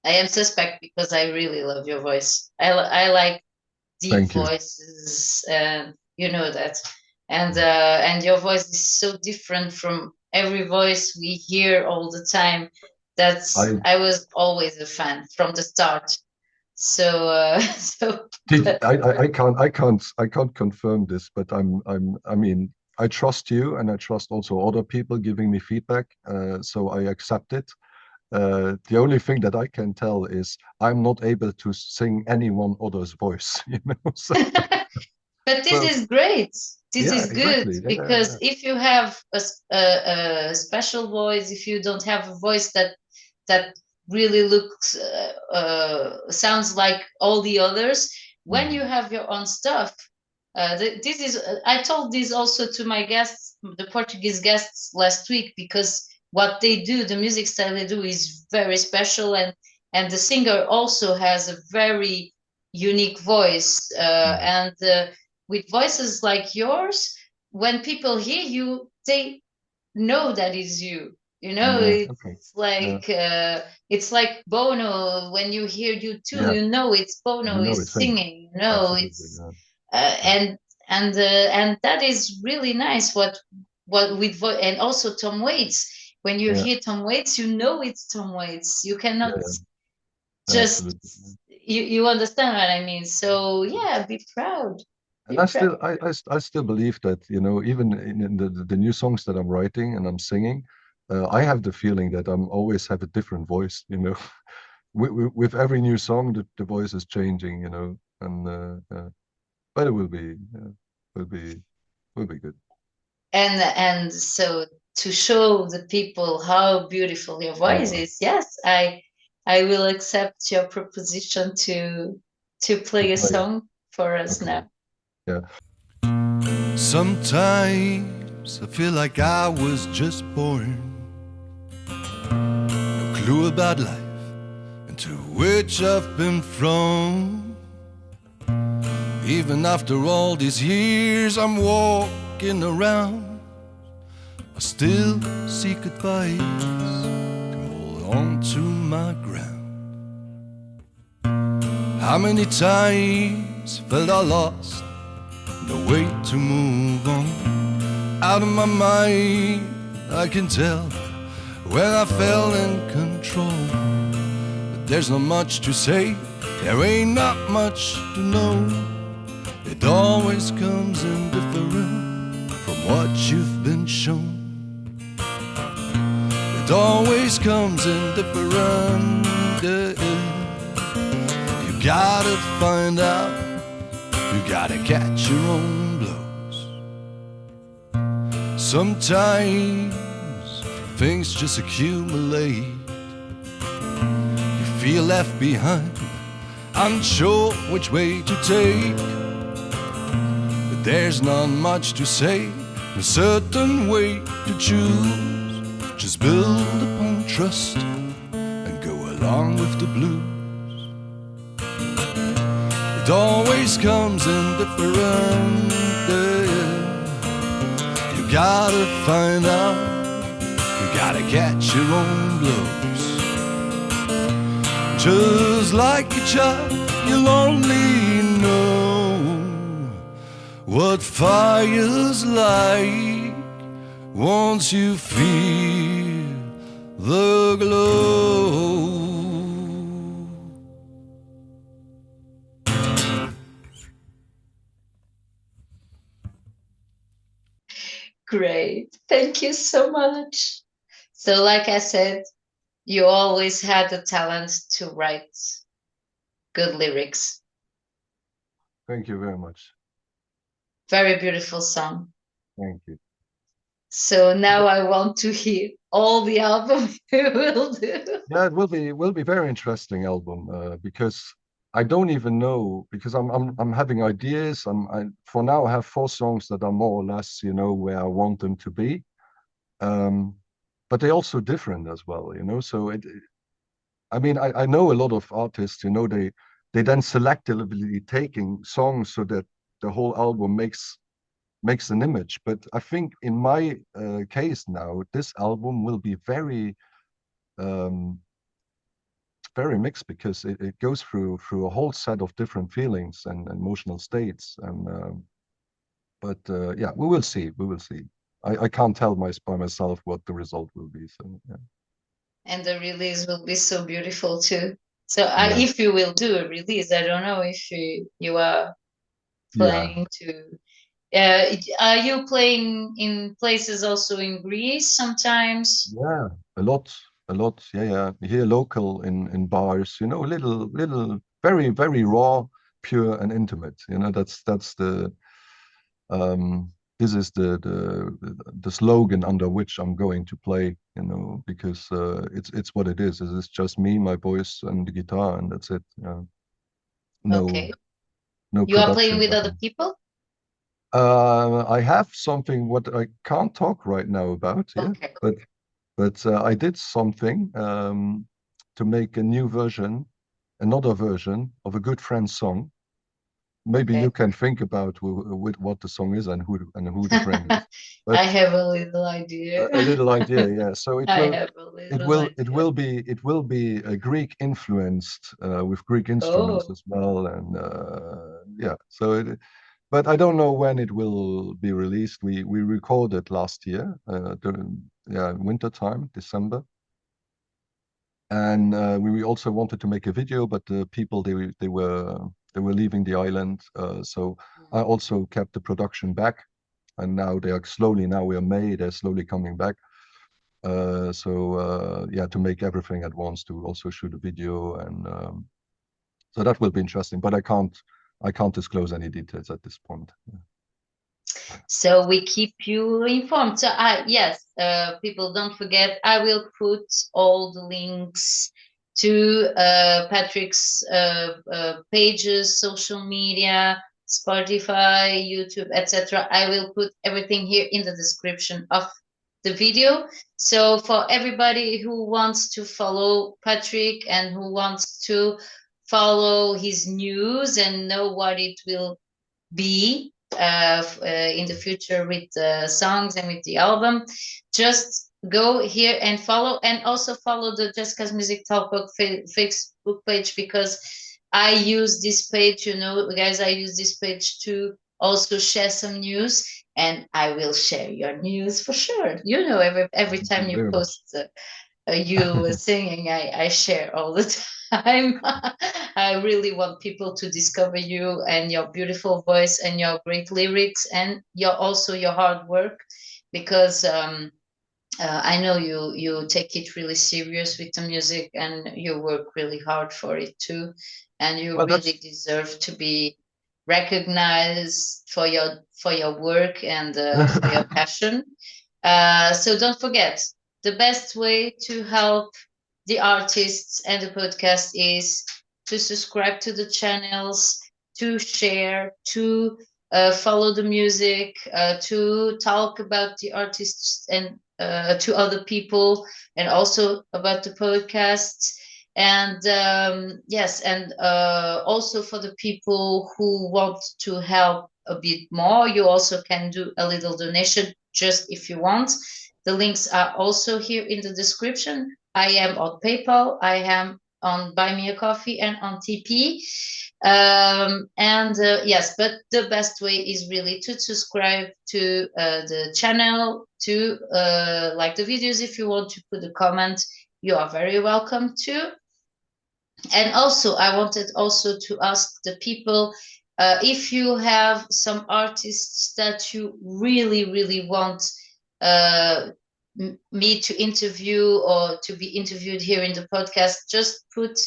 I am suspect because I really love your voice. I like deep Thank you. voices, and you know that. And your voice is so different from every voice we hear all the time. That's I I was always a fan from the start. So so did. but I can't confirm this, but I mean, I trust you, and I trust also other people giving me feedback. So I accept it. The only thing that I can tell is I'm not able to sing anyone other's voice, you know. So, but this so is great. This yeah, is good exactly. Yeah, yeah, because yeah. if you have a special voice, if you don't have a voice that really looks sounds like all the others, when you Mm. have your own stuff, this is I told this also to my guests, the Portuguese guests last week, because what they do, the music style they do, is very special, and the singer also has a very unique voice, Mm. and with voices like yours, when people hear you, they know that is you. You know, Yeah. Okay. Yeah. it's like Bono. When you hear you too, Yeah. you know it's You Bono know is it's him. singing. You know, Absolutely. it's Yeah. Yeah. and and that is really nice. What with and also Tom Waits. When you Yeah. hear Tom Waits, you know it's Tom Waits. You Yeah. cannot Yeah. just Absolutely. Yeah. you understand what I mean. So yeah, be proud. And Be proud. I still believe that, you know, even in the new songs that I'm writing and I'm singing, I have the feeling that I'm always have a different voice, you know. With every new song, the voice is changing, you know, and but it will be will be good. And so to show the people how beautiful your voice Yeah, is, yes, I will accept your proposition to to play a play. song for us Okay. now. Yeah. Sometimes I feel like I was just born, no clue about life and to which I've been thrown. Even after all these years I'm walking around, I still see goodbyes to hold on to my ground. How many times felt I lost, no way to move on. Out of my mind, I can tell when I fell in control. But there's not much to say, there ain't not much to know. It always comes indifferent from what you've been shown. It always comes indifferent, yeah. You gotta find out, you gotta catch your own blows. Sometimes things just accumulate. You feel left behind, unsure which way to take. But there's not much to say, a certain way to choose. Just build upon trust and go along with the blues. It always comes in different, you gotta find out, you gotta catch your own blues. Just like a child, you'll only know what fire's like once you feel the glow. Great. Thank you so much. So like I said, you always had the talent to write good lyrics. Thank you very much. Very beautiful song. Thank you. So now I want to hear all the album you will do. Yeah, it will be very interesting album because I don't even know, because I'm having ideas. For now I have 4 songs that are more or less, you know, where I want them to be. But they're also different as well, you know. So I mean, I know a lot of artists, you know, they then selectively taking songs so that the whole album makes an image. But I think in my case now, this album will be very very mixed, because it goes through a whole set of different feelings and emotional states. And but yeah, we will see. We will see. I can't tell by myself what the result will be. So yeah. And the release will be so beautiful too. So Yeah. if you will do a release, I don't know if you are planning to. Are you playing in places also in Greece sometimes? Yeah, a lot. Yeah. Here local in bars, you know, little, very, very raw, pure and intimate. You know, that's the this is the slogan under which I'm going to play, you know, because it's what it is. It's just me, my voice, and the guitar, and that's it. No, Okay. no You are playing production with behind. other people? I have something what I can't talk right now about, yeah, Okay. but I did something to make a new version, another version of a good friend song. Maybe Okay. you can think about what the song is and who the friend is. But I have a little idea. a little idea, yeah. So it I will have a little idea. it will be a Greek influenced with Greek instruments Oh, as well, and yeah. So but I don't know when it will be released. We recorded last year, during winter time, December, and we also wanted to make a video, but the people they were leaving the island, so I also kept the production back, and now they are slowly. Now we are May, they're slowly coming back. So yeah, to make everything at once, to also shoot a video, and so that will be interesting. But I can't disclose any details at this point. so we keep you informed. So yes, people, don't forget, I will put all the links to Patrick's pages, social media, Spotify, YouTube, etc. I will put everything here in the description of the video. So for everybody who wants to follow Patrick and who wants to follow his news and know what it will be in the future with the songs and with the album, just go here and follow, and also follow the Jessica's Music Talkbook Facebook page, because I use this page, you know, guys, I use this page to also share some news, and I will share your news for sure. You know, every time you post you singing, I share all the time. I really want people to discover you and your beautiful voice and your great lyrics, and your hard work, because I know you take it really serious with the music, and you work really hard for it too, and you really deserve to be recognized for your work and for your passion. So don't forget, the best way to help the artists and the podcast is to subscribe to the channels, to share, to follow the music, to talk about the artists and to other people, and also about the podcasts. And yes, and also for the people who want to help a bit more, you also can do a little donation just if you want. The links are also here in the description. I am on PayPal, I am on Buy Me a Coffee, and on TP. And yes, but the best way is really to subscribe to the channel, to like the videos. If you want to put a comment, you are very welcome to. And also, I wanted also to ask the people, if you have some artists that you really want me to interview or to be interviewed here in the podcast, just put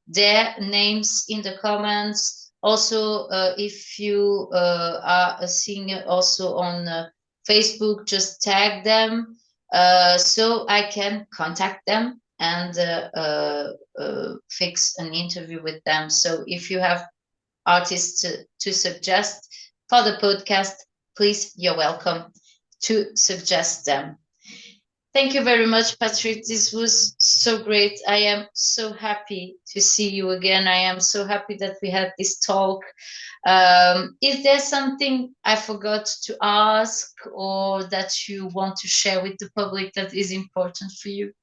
their names in the comments. Also, if you are a singer also on Facebook, just tag them so I can contact them and fix an interview with them. So if you have artists to suggest for the podcast, please, you're welcome to suggest them. Thank you very much, Patrick. This was so great. I am so happy to see you again. I am so happy that we had this talk. Is there something I forgot to ask or that you want to share with the public that is important for you?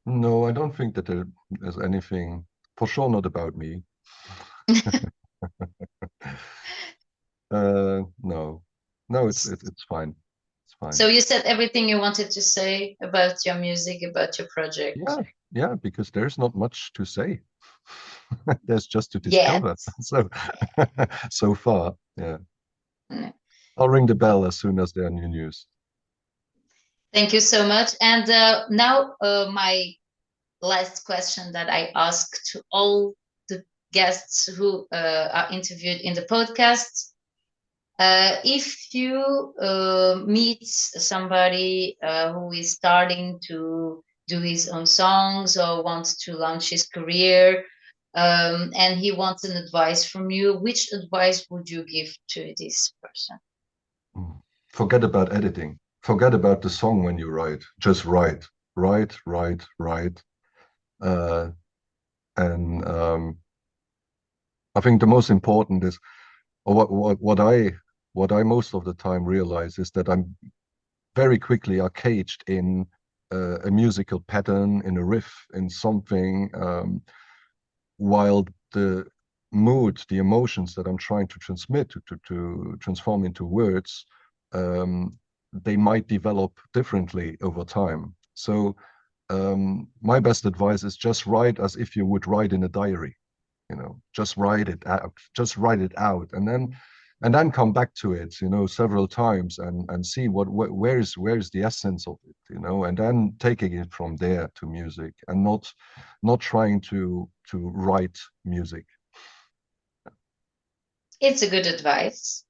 No, I don't think that there's anything, for sure not about me. No, it's fine. It's fine. So you said everything you wanted to say about your music, about your project. Yeah, because there's not much to say. There's just to discover. So so far, yeah. I'll ring the bell as soon as there are new news. Thank you so much. And now my last question that I ask to all the guests who are interviewed in the podcast. If you meet somebody who is starting to do his own songs or wants to launch his career, and he wants an advice from you, which advice would you give to this person? Forget about editing. Forget about the song when you write. Just write. And I think the most important is, or what I most of the time realize is that I'm very quickly are caged in a musical pattern, in a riff, in something, while the mood, the emotions that I'm trying to transmit, to transform into words, they might develop differently over time. So my best advice is just write as if you would write in a diary. Just write it out, and then come back to it, several times and see where is the essence of it, and then taking it from there to music, and not trying to write music. It's a good advice.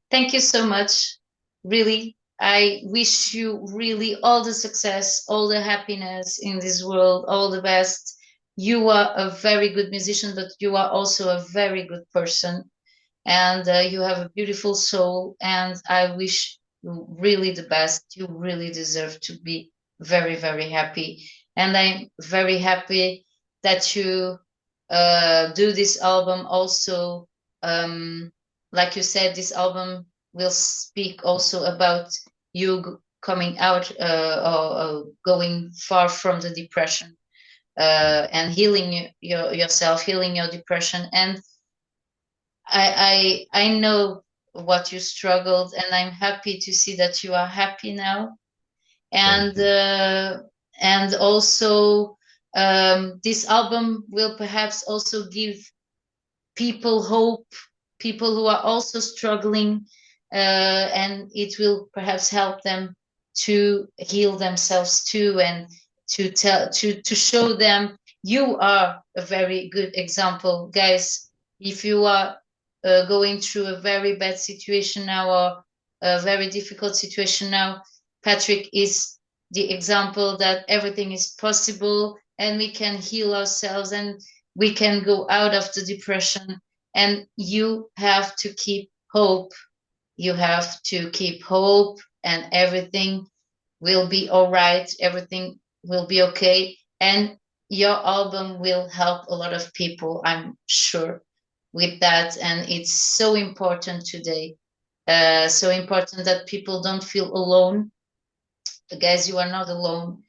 Thank you so much. Really, I wish you really all the success, all the happiness in this world, all the best. You are a very good musician, but you are also a very good person, and you have a beautiful soul, and I wish you really the best. You really deserve to be very, very happy, and I'm very happy that you do this album also. Like you said, this album will speak also about you coming out or going far from the depression, and healing yourself, healing your depression. And I know what you struggled, and I'm happy to see that you are happy now. And also this album will perhaps also give people hope, people who are also struggling, and it will perhaps help them to heal themselves too, and to show them you are a very good example. Guys, if you are going through a very bad situation now, or a very difficult situation now, Patrick is the example that everything is possible, and we can heal ourselves, and we can go out of the depression. And you have to keep hope. You have to keep hope, and everything will be all right. Everything will be okay. And your album will help a lot of people, I'm sure, with that. And it's so important today. So important that people don't feel alone. Guys, you are not alone.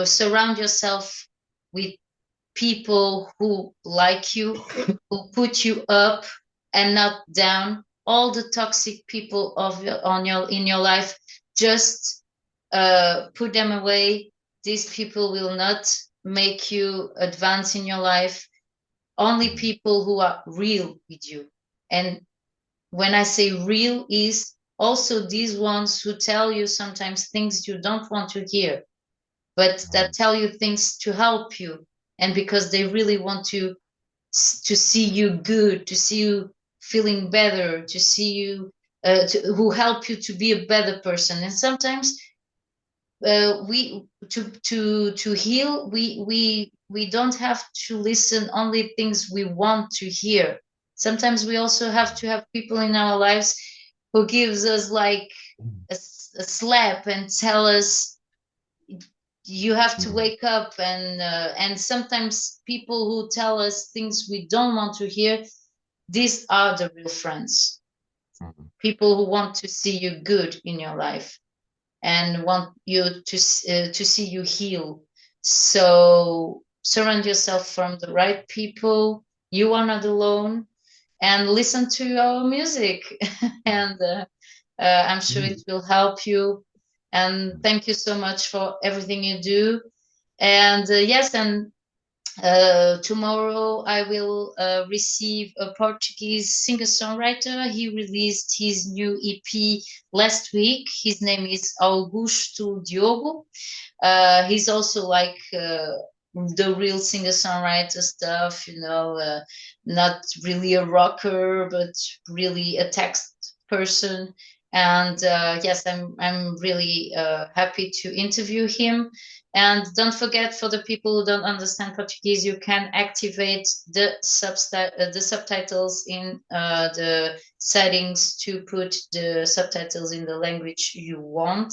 Surround yourself with people who like you, who put you up and not down. All the toxic people in your life, just put them away. These people will not make you advance in your life. Only people who are real with you. And when I say real, is also these ones who tell you sometimes things you don't want to hear, but that tell you things to help you, and because they really want to see you good, to see you feeling better, to see you who help you to be a better person. And sometimes we to heal, we don't have to listen only things we want to hear. Sometimes we also have to have people in our lives who gives us like a slap and tell us you have to wake up. And sometimes people who tell us things we don't want to hear, these are the real friends. People who want to see you good in your life and want you to see you heal. So surround yourself from the right people. You are not alone. And listen to our music. And I'm sure it will help you. And thank you so much for everything you do. And yes, and tomorrow I will receive a Portuguese singer-songwriter. He released his new EP last week. His name is Augusto Diogo. He's also like the real singer-songwriter stuff, you know, not really a rocker, but really a text person. And yes, I'm really happy to interview him. And don't forget, for the people who don't understand Portuguese, you can activate the subtitles in the settings to put the subtitles in the language you want.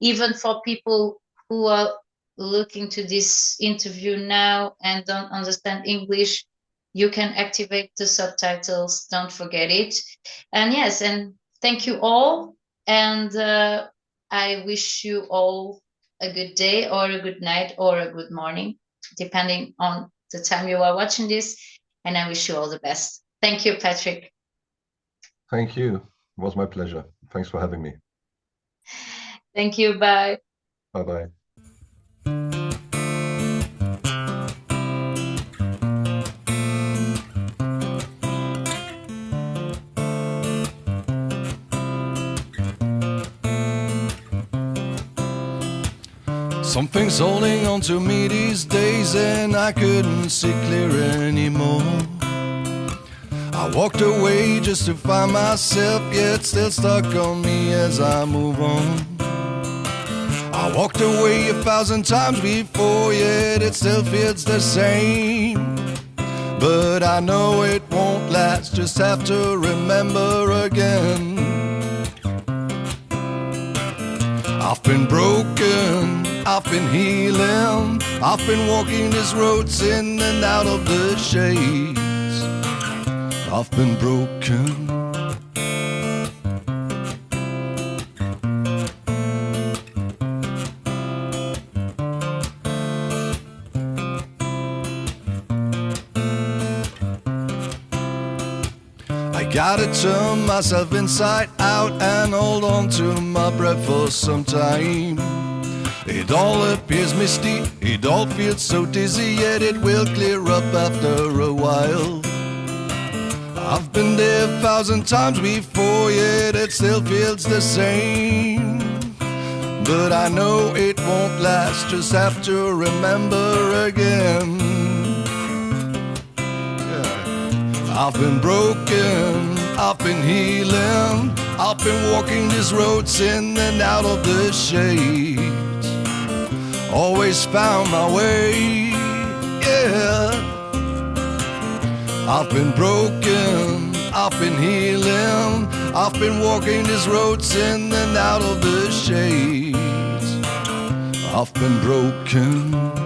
Even for people who are looking to this interview now and don't understand English, you can activate the subtitles. Don't forget it. And yes, and thank you all. And I wish you all a good day or a good night or a good morning, depending on the time you are watching this. And I wish you all the best. Thank you, Patrick. Thank you. It was my pleasure. Thanks for having me. Thank you. Bye. Bye-bye. Something's holding on to me these days, and I couldn't see clear anymore. I walked away just to find myself, yet still stuck on me as I move on. I walked away 1,000 times before, yet it still feels the same. But I know it won't last, just have to remember again. I've been broken, I've been healing, I've been walking these roads in and out of the shades. I've been broken. I gotta turn myself inside out and hold on to my breath for some time. It all appears misty, it all feels so dizzy, yet it will clear up after a while. I've been there 1,000 times before, yet it still feels the same. But I know it won't last, just have to remember again. I've been broken, I've been healing, I've been walking these roads in and out of the shades. always found my way. Yeah, I've been broken, I've been healing, I've been walking these roads in and out of the shades. I've been broken.